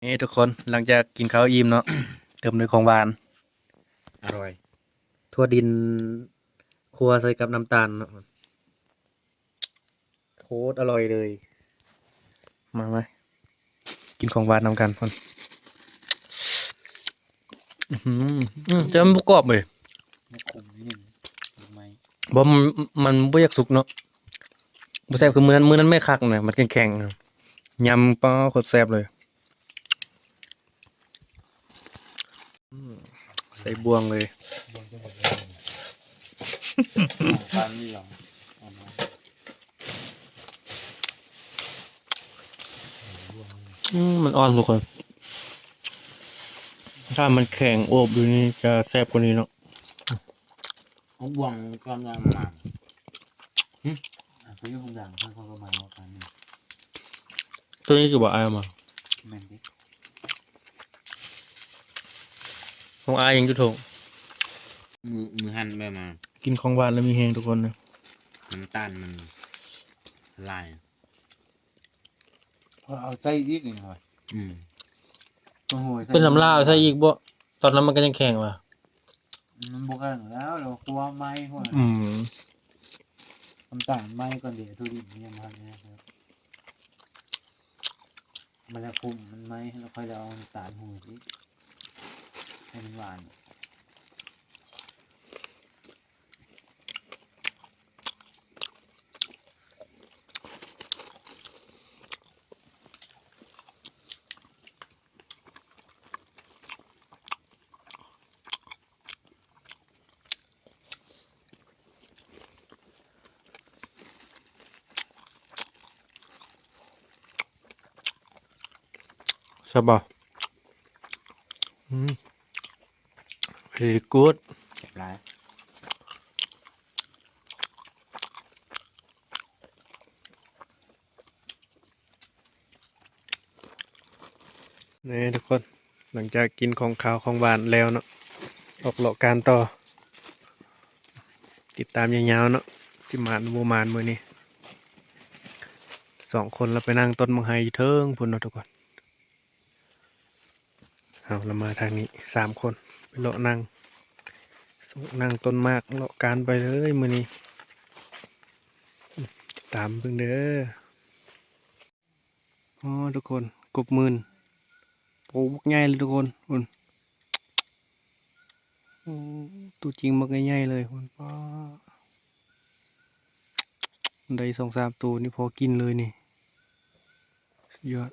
นี่ทุกคนหลังจากกินข้าวอิ่มเนาะ เติมด้วยของหวาน อร่อย ทั่วดินครัวใส่กับน้ำตาลเนาะโคตรอร่อยเลย มาไหมกินของหวานนำกันพ่นจะมันประกรอบเลย ไม่ขมนิดนึงทำไม บ่มันบ่อยากสุกเนาะบ่แซ่บคือมื้อนั้นไม่คักนะมันแข็งๆนะยำป้อโคตรแซ่บเลยใส่บวงเลย บวงจะหมดเลยปลานี่หรอเอามาบวง มันอ่อนทุกคน ถ้ามันแข็งโอบอยู่นี่จะแซ่บกว่านี้เนาะ เอาบวงกำลังมาเขาอยู่ข้างหลังเพื่อนเขาก็มาเอากันนี่ ตัวนี้คือบ่อายเอามา แม่นดิ ของอายยังจุโถง มือหั่นไปมา กินของหวานแล้วมีแฮงทุกคนนะ น้ำตาลมันลาย เอาใส่อีกหน่อย อืม โอ้โห เป็นลำลาวใส่อีกบ่ตอนนั้นมันก็ยังแข็งว่ะ มันบวกกันแล้วเรากลัวไหม้พวก น้ำตาลไหม้ก่อนเดี๋ยวทุดิบเนี่ยมันนะครับมันจะคุมมันไหม้แล้วค่อยเอาน้ำตาลหูอีกให้มันหวาน ใช่ป่ะvery good เก็บร้าย นี่ทุกคนหลังจากกินของขาวของหวานแล้วเนาะออกเลาะการต่อ ติดตามยาวๆเนาะสิมานบ่มานมื้อนี้2 คนเราไปนั่งต้นมังไฮอยู่เทิงพุ่นเนาะทุกคนเอาเรามาทางนี้3 คนไปเลาะนั่งต้นมากเลาะการไปเลยมื้อนี้ตามเพิ่งเด้ออ๋อทุกคนกบหมื่นโอ้บักใหญ่เลยทุกคนพุ่นโอ้ตัวจริงบักใหญ่ๆเลยพุ่นป้าได้2-3 ตัวนี่พอกินเลยนี่สุดยอด